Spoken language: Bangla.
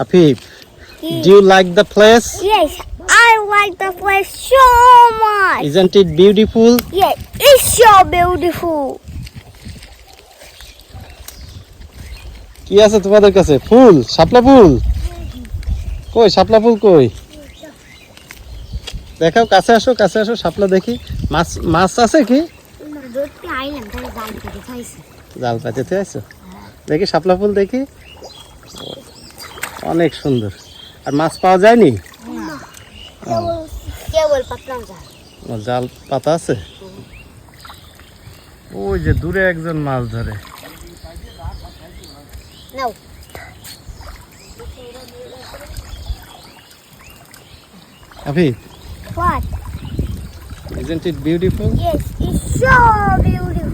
Afif, do you like the place? Yes, I like the place so much. Isn't it beautiful? Yes, it's so beautiful. কি আছে তোমাদের কাছে? ফুল, শাপলা ফুল। কই শাপলা ফুল কই? দেখাও, কাছে আসো, কাছে আসো, শাপলা দেখি। মাছ মাছ আছে কি? ধরতে আইলাম তাই জাল কেটে খাইছি। জাল পাতিতে আইছো? দেখি শাপলা ফুল দেখি। অনেক সুন্দর। আর মাছ পাওয়া যায়নি? কেবল পাতলাম জাল। ও, জাল পাতা আছে। ওই যে দূরে একজন মাছ ধরে। নাও। আফি, What? isn't it beautiful? Yes, it's so beautiful.